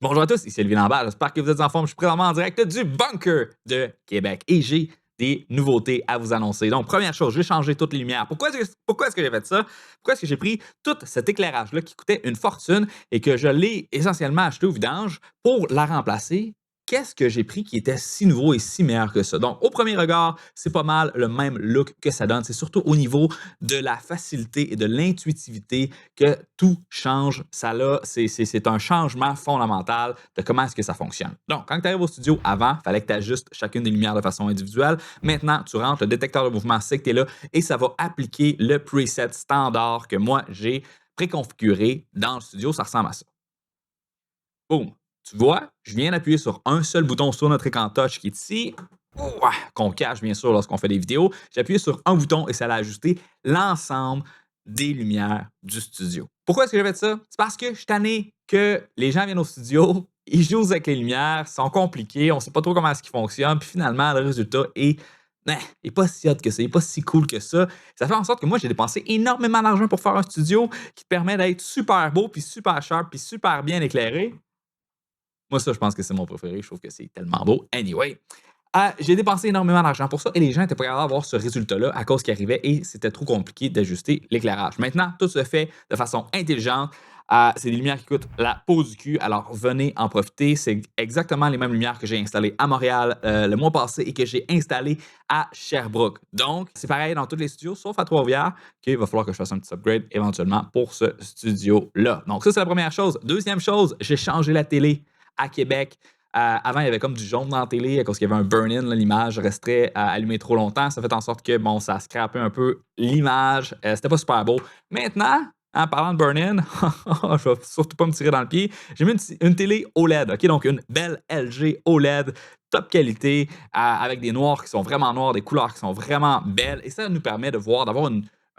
Bonjour à tous, ici Olivier Lambert, j'espère que vous êtes en forme. Je suis présentement en direct du bunker de Québec et j'ai des nouveautés à vous annoncer. Donc, première chose, j'ai changé toutes les lumières. Pourquoi est-ce que j'ai fait ça? Pourquoi est-ce que j'ai pris tout cet éclairage-là qui coûtait une fortune et que je l'ai essentiellement acheté au vidange pour la remplacer? Qu'est-ce que j'ai pris qui était si nouveau et si meilleur que ça? Donc, au premier regard, c'est pas mal le même look que ça donne. C'est surtout au niveau de la facilité et de l'intuitivité que tout change. C'est un changement fondamental de comment est-ce que ça fonctionne. Donc, quand tu arrives au studio, avant, il fallait que tu ajustes chacune des lumières de façon individuelle. Maintenant, tu rentres, le détecteur de mouvement sait que tu es là et ça va appliquer le preset standard que moi, j'ai préconfiguré dans le studio. Ça ressemble à ça. Boum! Tu vois, je viens d'appuyer sur un seul bouton sur notre écran touch qui est ici, qu'on cache bien sûr lorsqu'on fait des vidéos. J'ai appuyé sur un bouton et ça a ajusté l'ensemble des lumières du studio. Pourquoi est-ce que j'ai fait ça? C'est parce que je suis tanné que les gens viennent au studio, ils jouent avec les lumières, sont compliqués, on ne sait pas trop comment est-ce qu'ils fonctionnent, puis finalement, le résultat est pas si hot que ça, il n'est pas si cool que ça. Ça fait en sorte que moi, j'ai dépensé énormément d'argent pour faire un studio qui te permet d'être super beau, puis super sharp, puis super bien éclairé. Moi, ça, je pense que c'est mon préféré. Je trouve que c'est tellement beau. Anyway, j'ai dépensé énormément d'argent pour ça et les gens étaient pas capables d'avoir ce résultat-là à cause qu'il arrivait et c'était trop compliqué d'ajuster l'éclairage. Maintenant, tout se fait de façon intelligente. C'est des lumières qui coûtent la peau du cul, alors venez en profiter. C'est exactement les mêmes lumières que j'ai installées à Montréal le mois passé et que j'ai installées à Sherbrooke. Donc, c'est pareil dans tous les studios, sauf à Trois-Rivières, qu'il va falloir que je fasse un petit upgrade éventuellement pour ce studio-là. Donc, ça, c'est la première chose. Deuxième chose, j'ai changé la télé à Québec. Avant, il y avait comme du jaune dans la télé à cause qu'il y avait un burn-in. L'image restait allumée trop longtemps. Ça fait en sorte que, bon, ça scrapait un peu l'image. C'était pas super beau. Maintenant, en parlant de burn-in, je vais surtout pas me tirer dans le pied. J'ai mis une télé OLED, OK? Donc, une belle LG OLED, top qualité, avec des noirs qui sont vraiment noirs, des couleurs qui sont vraiment belles. Et ça nous permet d'avoir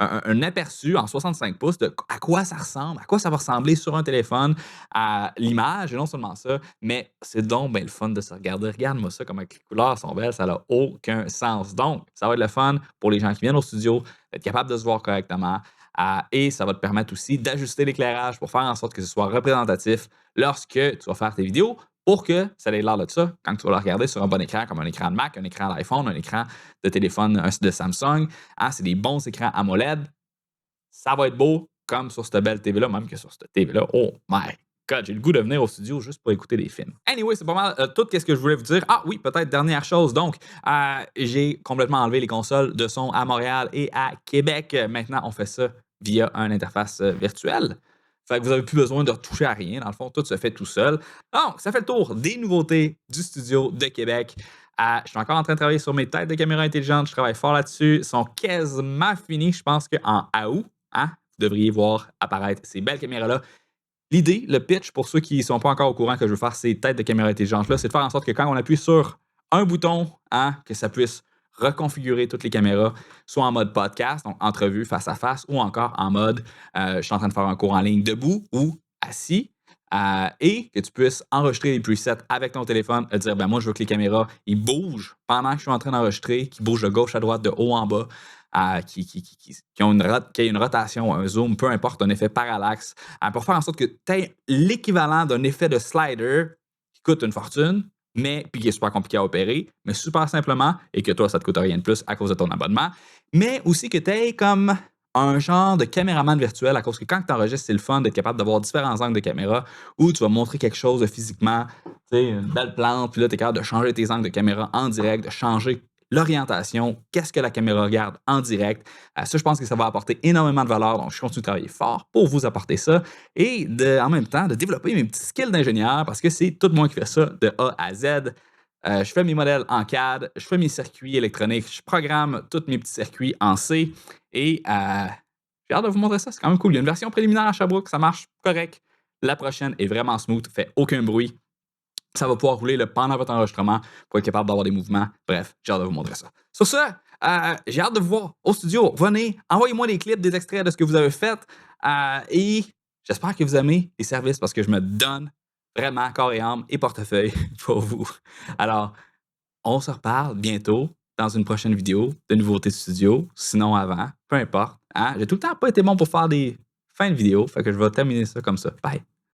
un aperçu en 65 pouces de à quoi ça ressemble, à quoi ça va ressembler sur un téléphone, à l'image, et non seulement ça, mais c'est donc bien le fun de se regarder. Regarde-moi ça, comment les couleurs sont belles, ça n'a aucun sens. Donc, ça va être le fun pour les gens qui viennent au studio, d'être capable de se voir correctement. Et ça va te permettre aussi d'ajuster l'éclairage pour faire en sorte que ce soit représentatif lorsque tu vas faire tes vidéos pour que ça ait l'air de ça quand tu vas le regarder sur un bon écran, comme un écran de Mac, un écran d'iPhone, un écran de téléphone de Samsung. C'est des bons écrans AMOLED. Ça va être beau comme sur cette belle TV-là, même que sur cette TV-là. Oh my God, j'ai le goût de venir au studio juste pour écouter des films. Anyway, c'est pas mal tout ce que je voulais vous dire. Ah oui, peut-être dernière chose. Donc, j'ai complètement enlevé les consoles de son à Montréal et à Québec. Maintenant, on fait ça via une interface virtuelle. Fait que vous n'avez plus besoin de retoucher à rien. Dans le fond, tout se fait tout seul. Donc, ça fait le tour des nouveautés du studio de Québec. Je suis encore en train de travailler sur mes têtes de caméra intelligentes. Je travaille fort là-dessus. Ils sont quasiment finis. Je pense qu'en août, vous devriez voir apparaître ces belles caméras-là. L'idée, le pitch, pour ceux qui ne sont pas encore au courant que je veux faire ces têtes de caméra intelligentes-là, c'est de faire en sorte que quand on appuie sur un bouton, que ça puisse reconfigurer toutes les caméras, soit en mode podcast, donc entrevue face à face, ou encore en mode je suis en train de faire un cours en ligne debout ou assis. Et que tu puisses enregistrer les presets avec ton téléphone, dire ben moi je veux que les caméras ils bougent pendant que je suis en train d'enregistrer, qu'ils bougent de gauche à droite, de haut en bas, qui ont une rotation, un zoom, peu importe, un effet parallaxe, pour faire en sorte que tu aies l'équivalent d'un effet de slider qui coûte une fortune, mais puis qui est super compliqué à opérer, mais super simplement, et que toi, ça ne te coûte rien de plus à cause de ton abonnement, mais aussi que tu aies comme un genre de caméraman virtuel à cause que quand tu enregistres, c'est le fun d'être capable d'avoir différents angles de caméra où tu vas montrer quelque chose de physiquement, tu sais, une belle plante, puis là, tu es capable de changer tes angles de caméra en direct, de changer l'orientation, qu'est-ce que la caméra regarde en direct. Ça, je pense que ça va apporter énormément de valeur. Donc, je continue de travailler fort pour vous apporter ça et en même temps de développer mes petits skills d'ingénieur parce que c'est tout moi qui fais ça de A à Z. Je fais mes modèles en CAD, je fais mes circuits électroniques, je programme tous mes petits circuits en C et j'ai hâte de vous montrer ça. C'est quand même cool. Il y a une version préliminaire à Sherbrooke, ça marche correct. La prochaine est vraiment smooth, fait aucun bruit. Ça va pouvoir rouler pendant votre enregistrement pour être capable d'avoir des mouvements. Bref, j'ai hâte de vous montrer ça. Sur ce, j'ai hâte de vous voir au studio. Venez, envoyez-moi des clips, des extraits de ce que vous avez fait. Et j'espère que vous aimez les services parce que je me donne vraiment corps et âme et portefeuille pour vous. Alors, on se reparle bientôt dans une prochaine vidéo de nouveautés de studio. Sinon avant, peu importe. J'ai tout le temps pas été bon pour faire des fins de vidéo. Fait que je vais terminer ça comme ça. Bye!